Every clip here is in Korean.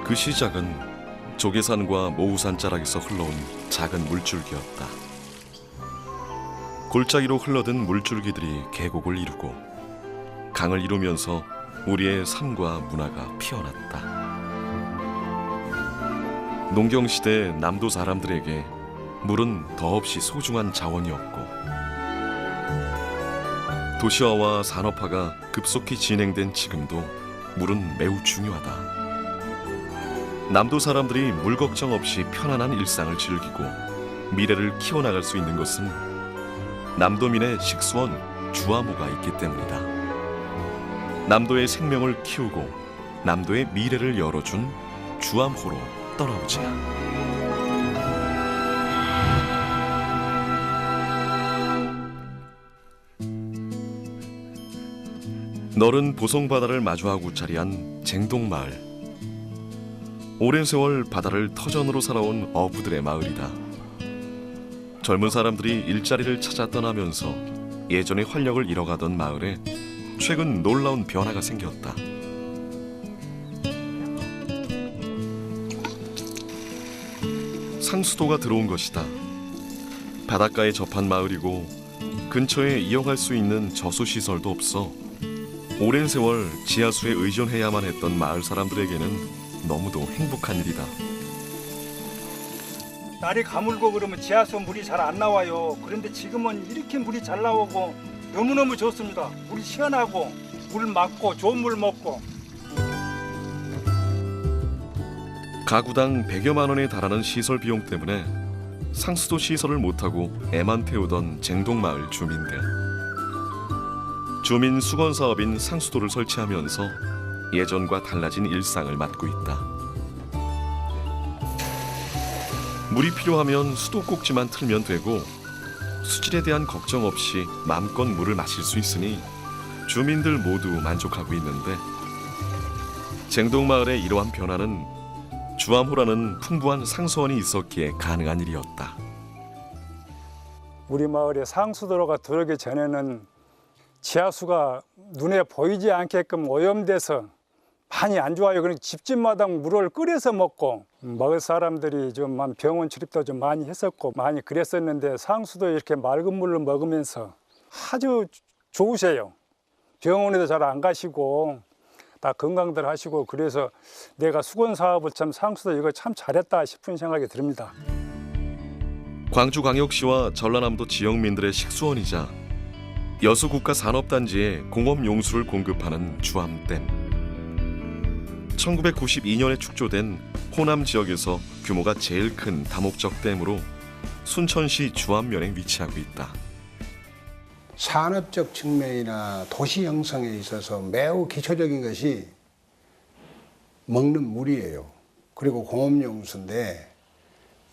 그 시작은 조계산과 모우산 자락에서 흘러온 작은 물줄기였다. 골짜기로 흘러든 물줄기들이 계곡을 이루고 강을 이루면서 우리의 삶과 문화가 피어났다. 농경시대 남도 사람들에게 물은 더없이 소중한 자원이었고, 도시화와 산업화가 급속히 진행된 지금도 물은 매우 중요하다. 남도 사람들이 물 걱정 없이 편안한 일상을 즐기고 미래를 키워나갈 수 있는 것은 남도민의 식수원 주암호가 있기 때문이다. 남도의 생명을 키우고 남도의 미래를 열어준 주암호로 떠나오자. 너른 보송바다를 마주하고 자리한 쟁동마을. 오랜 세월 바다를 터전으로 살아온 어부들의 마을이다. 젊은 사람들이 일자리를 찾아 떠나면서 예전의 활력을 잃어가던 마을에 최근 놀라운 변화가 생겼다. 상수도가 들어온 것이다. 바닷가에 접한 마을이고 근처에 이용할 수 있는 저수시설도 없어 오랜 세월 지하수에 의존해야만 했던 마을 사람들에게는 너무도 행복한 일이다. 날이 가물고 그러면 지하수 물이 잘 안 나와요. 그런데 지금은 이렇게 물이 잘 나오고 너무너무 좋습니다. 물이 시원하고 물 맑고 좋은 물 먹고. 가구당 100여만 원에 달하는 시설 비용 때문에 상수도 시설을 못하고 애만 태우던 쟁동마을 주민들. 주민 수건 사업인 상수도를 설치하면서 예전과 달라진 일상을 맞고 있다. 물이 필요하면 수도꼭지만 틀면 되고 수질에 대한 걱정 없이 마음껏 물을 마실 수 있으니 주민들 모두 만족하고 있는데, 쟁동마을의 이러한 변화는 주암호라는 풍부한 상수원이 있었기에 가능한 일이었다. 우리 마을에 상수도로가 들어오기 전에는 지하수가 눈에 보이지 않게끔 오염돼서 많이 안 좋아요. 그러니까 집집마다 물을 끓여서 먹고 마을 사람들이 좀 병원 출입도 좀 많이 했었고 많이 그랬었는데, 상수도 이렇게 맑은 물을 먹으면서 아주 좋으세요. 병원에도 잘 안 가시고 다 건강들 하시고, 그래서 내가 수건 사업을 참 상수도 이거 참 잘했다 싶은 생각이 듭니다. 광주광역시와 전라남도 지역민들의 식수원이자 여수국가산업단지에 공업용수를 공급하는 주암댐. 1992년에 축조된 호남 지역에서 규모가 제일 큰 다목적 댐으로 순천시 주암면에 위치하고 있다. 산업적 측면이나 도시 형성에 있어서 매우 기초적인 것이 먹는 물이에요. 그리고 공업용수인데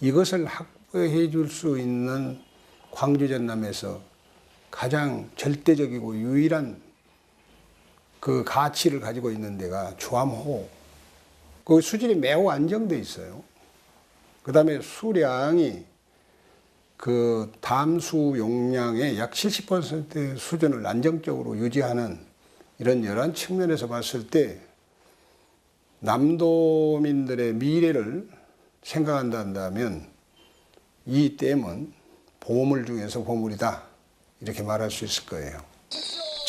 이것을 확보해 줄 수 있는 광주 전남에서 가장 절대적이고 유일한 그 가치를 가지고 있는 데가 주암호. 그 수질이 매우 안정돼 있어요. 그 다음에 수량이 그 담수 용량의 약 70% 수준을 안정적으로 유지하는 이런 측면에서 봤을 때 남도민들의 미래를 생각한다면 이 댐은 보물 중에서 보물이다, 이렇게 말할 수 있을 거예요.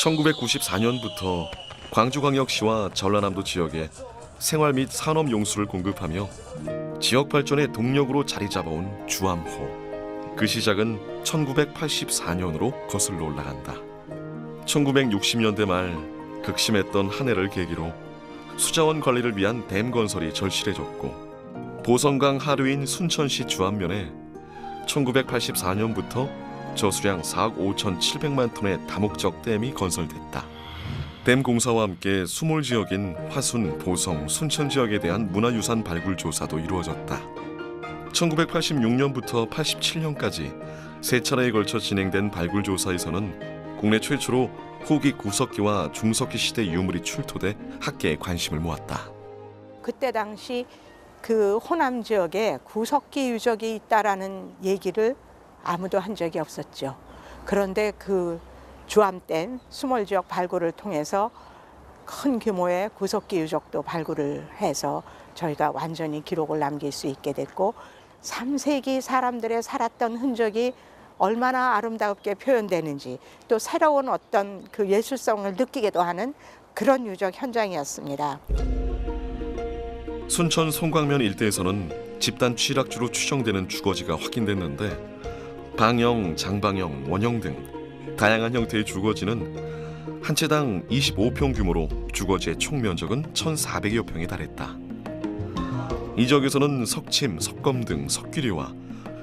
1994년부터 광주광역시와 전라남도 지역에 생활 및 산업 용수를 공급하며 지역 발전의 동력으로 자리 잡아온 주암호. 그 시작은 1984년으로 거슬러 올라간다. 1960년대 말 극심했던 한 해를 계기로 수자원 관리를 위한 댐 건설이 절실해졌고, 보성강 하류인 순천시 주암면에 1984년부터 저수량 4억 5,700만 톤의 다목적 댐이 건설됐다. 댐 공사와 함께 수몰 지역인 화순, 보성, 순천 지역에 대한 문화유산 발굴 조사도 이루어졌다. 1986년부터 87년까지 세 차례에 걸쳐 진행된 발굴 조사에서는 국내 최초로 후기 구석기와 중석기 시대 유물이 출토돼 학계의 관심을 모았다. 그때 당시 그 호남 지역에 구석기 유적이 있다라는 얘기를 아무도 한 적이 없었죠. 그런데 그 주암댐 수몰 지역 발굴을 통해서 큰 규모의 구석기 유적도 발굴을 해서 저희가 완전히 기록을 남길 수 있게 됐고 3세기 사람들의 살았던 흔적이 얼마나 아름답게 표현되는지 또 새로운 어떤 그 예술성을 느끼게도 하는 그런 유적 현장이었습니다. 순천 송광면 일대에서는 집단 취락주로 추정되는 주거지가 확인됐는데 방형, 장방형, 원형 등 다양한 형태의 주거지는 한 채당 25평 규모로 주거지의 총 면적은 1,400여 평에 달했다. 이 지역에서는 석침, 석검 등 석기류와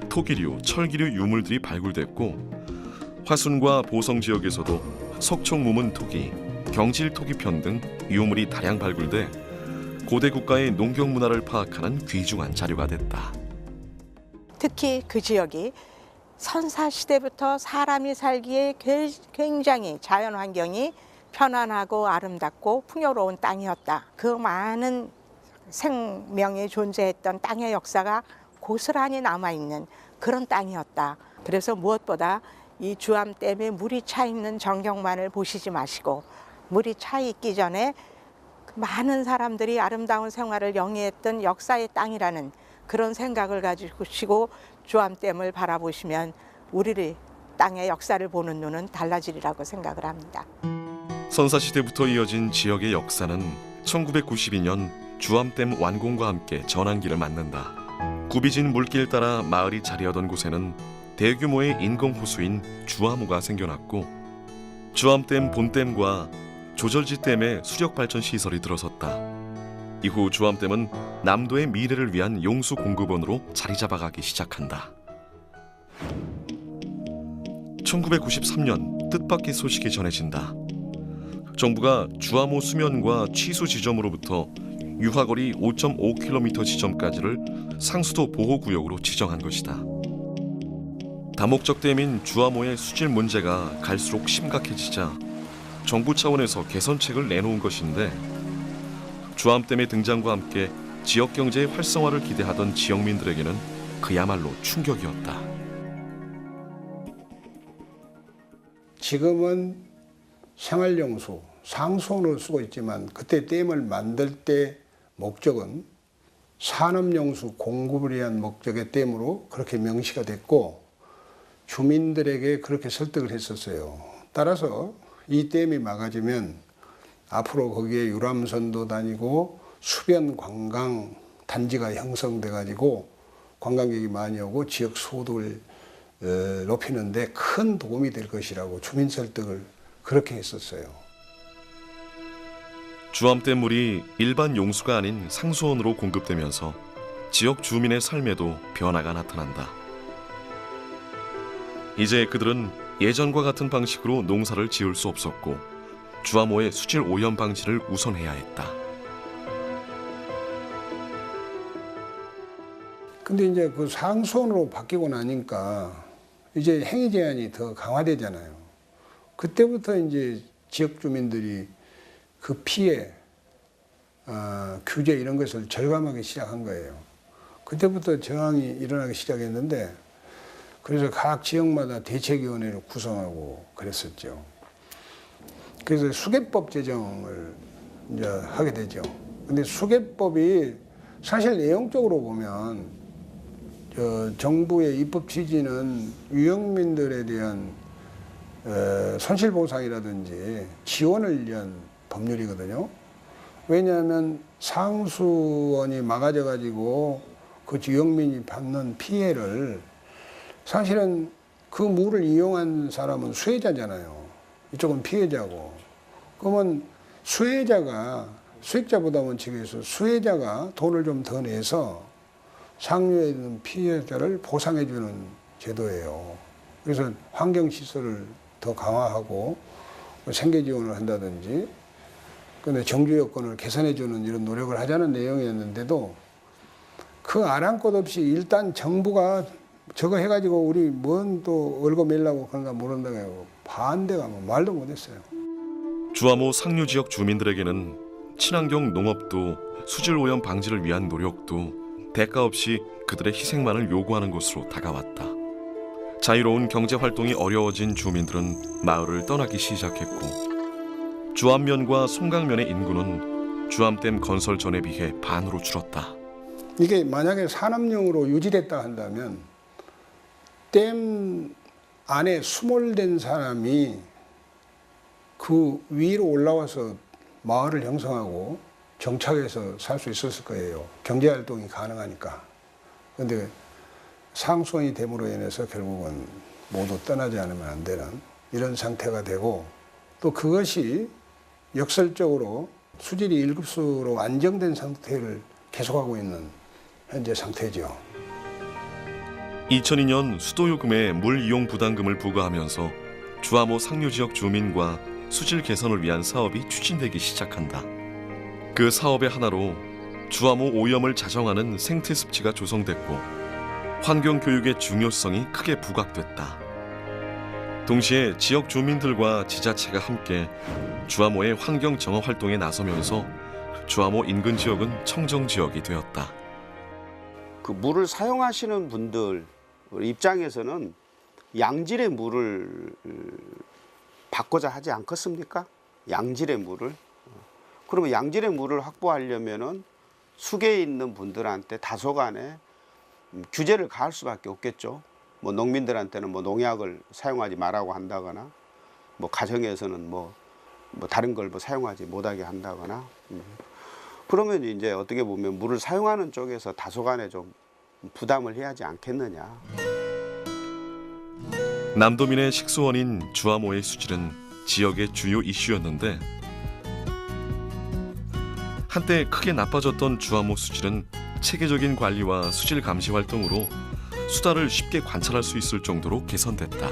토기류, 철기류 유물들이 발굴됐고 화순과 보성 지역에서도 석총 무문 토기, 경질 토기편 등 유물이 다량 발굴돼 고대 국가의 농경 문화를 파악하는 귀중한 자료가 됐다. 특히 그 지역이 선사 시대부터 사람이 살기에 굉장히 자연 환경이 편안하고 아름답고 풍요로운 땅이었다. 그 많은 생명이 존재했던 땅의 역사가 고스란히 남아있는 그런 땅이었다. 그래서 무엇보다 이 주암댐에 물이 차 있는 전경만을 보시지 마시고 물이 차 있기 전에 많은 사람들이 아름다운 생활을 영위했던 역사의 땅이라는 그런 생각을 가지고 주암댐을 바라보시면 우리의 땅의 역사를 보는 눈은 달라지리라고 생각을 합니다. 선사시대부터 이어진 지역의 역사는 1992년 주암댐 완공과 함께 전환기를 맞는다. 굽이진 물길 따라 마을이 자리하던 곳에는 대규모의 인工호수인 주암호가 생겨났고 주암댐 본댐과 조절지댐에 수력발전 시설이 들어섰다. 이후 주암댐은 남도의 미래를 위한 용수 공급원으로 자리 잡아가기 시작한다. 1993년 뜻밖의 소식이 전해진다. 정부가 주암호 수면과 취수 지점으로부터 유하거리 5.5km 지점까지를 상수도 보호구역으로 지정한 것이다. 다목적 댐인 주암호의 수질 문제가 갈수록 심각해지자 정부 차원에서 개선책을 내놓은 것인데 주암댐의 등장과 함께 지역 경제의 활성화를 기대하던 지역민들에게는 그야말로 충격이었다. 지금은 생활용수, 상수원으로 쓰고 있지만 그때 댐을 만들 때 목적은 산업용수 공급을 위한 목적의 댐으로 그렇게 명시가 됐고 주민들에게 그렇게 설득을 했었어요. 따라서 이 댐이 막아지면 앞으로 거기에 유람선도 다니고 수변 관광 단지가 형성돼 가지고 관광객이 많이 오고 지역 소득을 높이는 데 큰 도움이 될 것이라고 주민 설득을 그렇게 했었어요. 주암댐 물이 일반 용수가 아닌 상수원으로 공급되면서 지역 주민의 삶에도 변화가 나타난다. 이제 그들은 예전과 같은 방식으로 농사를 지을 수 없었고 주암호의 수질 오염 방지를 우선해야 했다. 근데 이제 그 상수원으로 바뀌고 나니까 이제 행위 제한이 더 강화되잖아요. 그때부터 이제 지역 주민들이 그 피해, 규제 이런 것을 절감하기 시작한 거예요. 그때부터 저항이 일어나기 시작했는데 그래서 각 지역마다 대책위원회를 구성하고 그랬었죠. 그래서 수계법 제정을 이제 하게 되죠. 근데 수계법이 사실 내용적으로 보면 정부의 입법 취지는 유역민들에 대한 손실보상이라든지 지원을 위한 법률이거든요. 왜냐하면 상수원이 막아져 가지고 그 유역민이 받는 피해를 사실은 그 물을 이용한 사람은 수혜자잖아요. 이쪽은 피해자고. 그러면 수혜자가 수익자보다 원칙에서 수혜자가 돈을 좀 더 내서 상류에 있는 피해자를 보상해주는 제도예요. 그래서 환경시설을 더 강화하고 생계 지원을 한다든지 근데 정주 여건을 개선해주는 이런 노력을 하자는 내용이었는데도 그 아랑 것 없이 일단 정부가 저거 해가지고 우리 뭔 또 월급 내려고 그런가 모른다고 반대가 뭐 말도 못했어요. 주암호 상류 지역 주민들에게는 친환경 농업도 수질 오염 방지를 위한 노력도 대가 없이 그들의 희생만을 요구하는 것으로 다가왔다. 자유로운 경제 활동이 어려워진 주민들은 마을을 떠나기 시작했고 주암면과 송강면의 인구는 주암댐 건설 전에 비해 반으로 줄었다. 이게 만약에 산업용으로 유지됐다 한다면 댐 안에 수몰된 사람이 그 위로 올라와서 마을을 형성하고 정착해서 살 수 있었을 거예요. 경제활동이 가능하니까. 그런데 상수원이 됨으로 인해서 결국은 모두 떠나지 않으면 안 되는 이런 상태가 되고, 또 그것이 역설적으로 수질이 1급수로 안정된 상태를 계속하고 있는 현재 상태죠. 2002년 수도요금에 물 이용 부담금을 부과하면서 주암호 상류 지역 주민과 수질 개선을 위한 사업이 추진되기 시작한다. 그 사업의 하나로 주암호 오염을 자정하는 생태 습지가 조성됐고 환경 교육의 중요성이 크게 부각됐다. 동시에 지역 주민들과 지자체가 함께 주암호의 환경 정화 활동에 나서면서 주암호 인근 지역은 청정 지역이 되었다. 그 물을 사용하시는 분들 입장에서는 양질의 물을 받고자 하지 않겠습니까? 양질의 물을. 그러면 양질의 물을 확보하려면은 수계에 있는 분들한테 다소간에 규제를 가할 수밖에 없겠죠. 뭐 농민들한테는 뭐 농약을 사용하지 말라고 한다거나, 뭐 가정에서는 뭐 다른 걸 뭐 사용하지 못하게 한다거나. 그러면 이제 어떻게 보면 물을 사용하는 쪽에서 다소간에 좀 부담을 해야 하지 않겠느냐. 남도민의 식수원인 주암호의 수질은 지역의 주요 이슈였는데 한때 크게 나빠졌던 주암호 수질은 체계적인 관리와 수질 감시 활동으로 수달을 쉽게 관찰할 수 있을 정도로 개선됐다.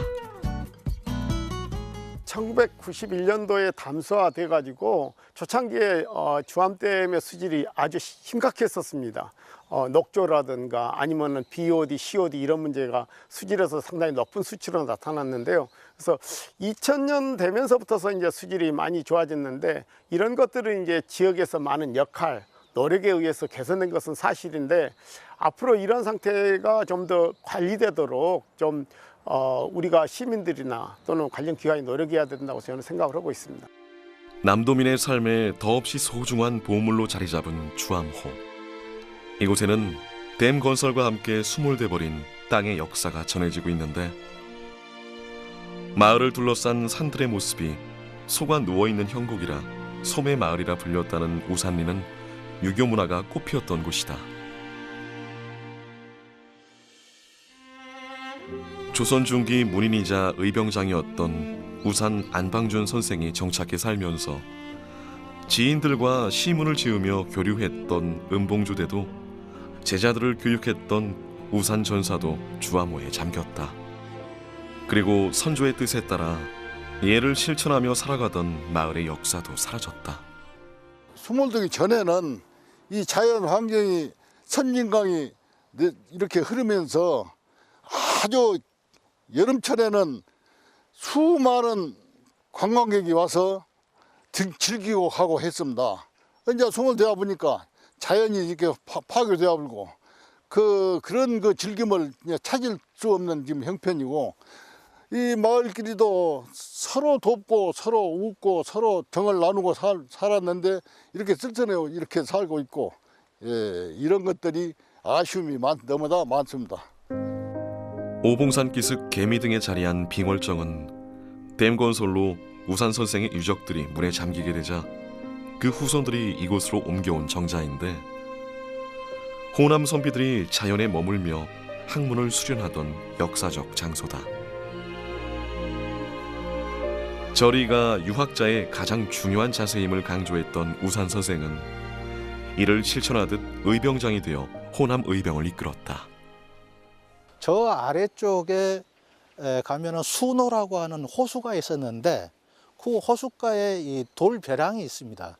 1991년도에 담수화돼 가지고 초창기에 주암댐의 수질이 아주 심각했었습니다. 녹조라든가 아니면은 BOD, COD 이런 문제가 수질에서 상당히 높은 수치로 나타났는데요. 그래서 2000년 되면서부터서 이제 수질이 많이 좋아졌는데 이런 것들은 이제 지역에서 많은 역할, 노력에 의해서 개선된 것은 사실인데 앞으로 이런 상태가 좀 더 관리되도록 좀 우리가 시민들이나 또는 관련 기관이 노력해야 된다고 저는 생각을 하고 있습니다. 남도민의 삶에 더없이 소중한 보물로 자리 잡은 주암호. 이곳에는 댐 건설과 함께 수몰돼 버린 땅의 역사가 전해지고 있는데 마을을 둘러싼 산들의 모습이 소가 누워있는 형국이라 소매 마을이라 불렸다는 우산리는 유교 문화가 꽃피었던 곳이다. 조선 중기 문인이자 의병장이었던 우산 안방준 선생이 정착해 살면서 지인들과 시문을 지으며 교류했던 은봉주대도 제자들을 교육했던 우산 전사도 주암호에 잠겼다. 그리고 선조의 뜻에 따라 예를 실천하며 살아가던 마을의 역사도 사라졌다. 수몰되기 전에는 이 자연 환경이 선진강이 이렇게 흐르면서 아주 여름철에는 수많은 관광객이 와서 즐기고 하고 했습니다. 이제 수몰되어 보니까 자연이 이렇게 파괴되어 버리고 그런 즐김을 찾을 수 없는 지금 형편이고, 이 마을끼리도 서로 돕고 서로 웃고 서로 정을 나누고 살았는데 이렇게 쓸쓸해요. 이렇게 살고 있고, 이런 것들이 아쉬움이 너무나 많습니다. 오봉산 기슭 개미 등에 자리한 빙월정은 댐 건설로 우산 선생의 유적들이 물에 잠기게 되자 그 후손들이 이곳으로 옮겨온 정자인데 호남 선비들이 자연에 머물며 학문을 수련하던 역사적 장소다. 절이가 유학자의 가장 중요한 자세임을 강조했던 우산 선생은 이를 실천하듯 의병장이 되어 호남 의병을 이끌었다. 저 아래쪽에 가면은 수노라고 하는 호수가 있었는데 그 호숫가에 이 돌벼랑이 있습니다.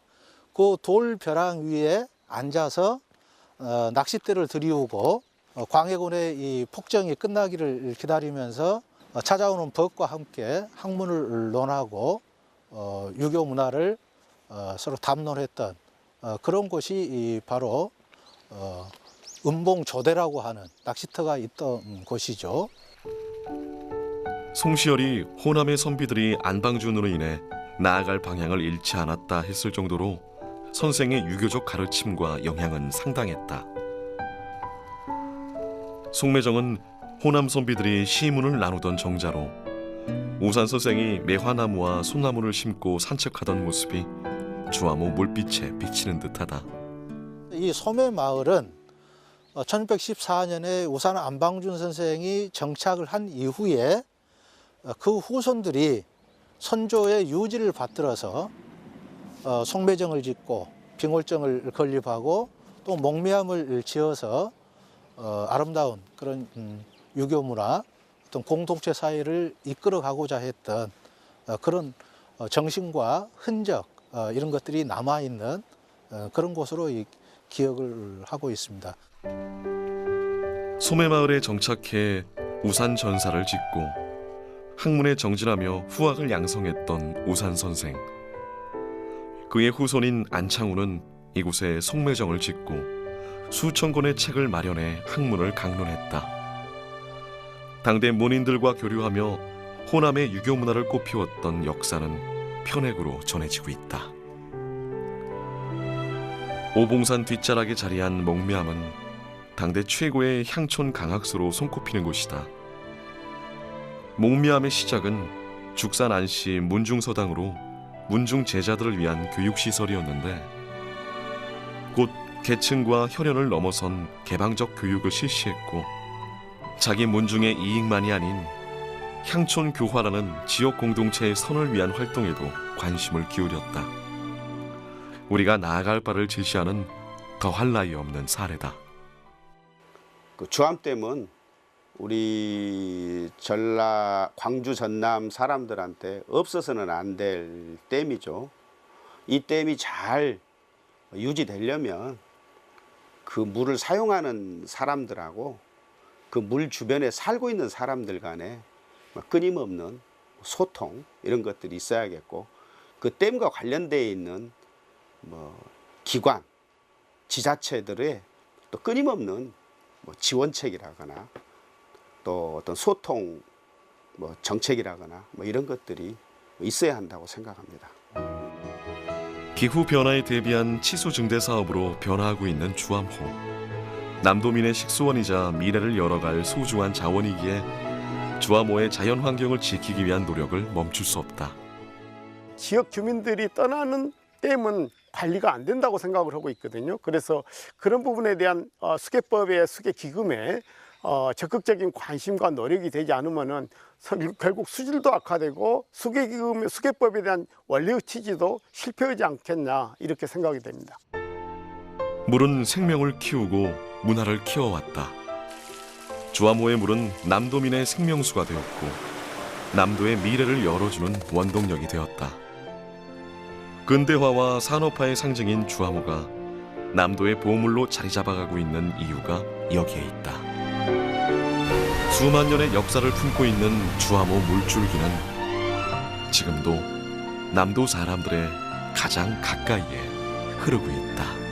그 돌벼랑 위에 앉아서 낚싯대를 들이우고 광해군의 이 폭정이 끝나기를 기다리면서 찾아오는 벗과 함께 학문을 논하고 유교 문화를 서로 담론했던 그런 곳이 바로 은봉조대라고 하는 낚시터가 있던 곳이죠. 송시열이 호남의 선비들이 안방준으로 인해 나아갈 방향을 잃지 않았다 했을 정도로 선생의 유교적 가르침과 영향은 상당했다. 송매정은 호남 선비들이 시문을 나누던 정자로 우산 선생이 매화나무와 소나무를 심고 산책하던 모습이 주암호 물빛에 비치는 듯하다. 이 소매마을은 1614년에 우산 안방준 선생이 정착을 한 이후에 그 후손들이 선조의 유지를 받들어서 송매정을 짓고 빙월정을 건립하고 또 목미암을 지어서 아름다운 그런 유교 문화, 어떤 공동체 사회를 이끌어가고자 했던 그런 정신과 흔적 이런 것들이 남아있는 그런 곳으로 기억을 하고 있습니다. 소매마을에 정착해 우산 전사를 짓고 학문에 정진하며 후학을 양성했던 우산 선생. 그의 후손인 안창우는 이곳에 송매정을 짓고 수천 권의 책을 마련해 학문을 강론했다. 당대 문인들과 교류하며 호남의 유교 문화를 꽃피웠던 역사는 편액으로 전해지고 있다. 오봉산 뒷자락에 자리한 목미암은 당대 최고의 향촌 강학소로 손꼽히는 곳이다. 목미암의 시작은 죽산 안씨 문중서당으로 문중 제자들을 위한 교육시설이었는데 곧 계층과 혈연을 넘어선 개방적 교육을 실시했고 자기 문중의 이익만이 아닌 향촌 교화라는 지역 공동체의 선을 위한 활동에도 관심을 기울였다. 우리가 나아갈 바를 제시하는 더할 나위 없는 사례다. 그 주암댐은 우리 광주 전남 사람들한테 없어서는 안 될 댐이죠. 이 댐이 잘 유지되려면 그 물을 사용하는 사람들하고 그 물 주변에 살고 있는 사람들 간에 끊임없는 소통 이런 것들이 있어야겠고 그 댐과 관련되어 있는 기관, 지자체들의 또 끊임없는 지원책이라거나 또 어떤 소통 정책이라거나 이런 것들이 있어야 한다고 생각합니다. 기후 변화에 대비한 치수 증대 사업으로 변화하고 있는 주암호. 남도민의 식수원이자 미래를 열어갈 소중한 자원이기에 주암호의 자연 환경을 지키기 위한 노력을 멈출 수 없다. 지역 주민들이 떠나는 댐은 관리가 안 된다고 생각을 하고 있거든요. 그래서 그런 부분에 대한 수계법의 수계기금에 적극적인 관심과 노력이 되지 않으면은 결국 수질도 악화되고 수계법에 대한 원리의 취지도 실패하지 않겠냐 이렇게 생각이 됩니다. 물은 생명을 키우고 문화를 키워왔다. 주암호의 물은 남도민의 생명수가 되었고 남도의 미래를 열어주는 원동력이 되었다. 근대화와 산업화의 상징인 주암호가 남도의 보물로 자리 잡아가고 있는 이유가 여기에 있다. 수만 년의 역사를 품고 있는 주암호 물줄기는 지금도 남도 사람들의 가장 가까이에 흐르고 있다.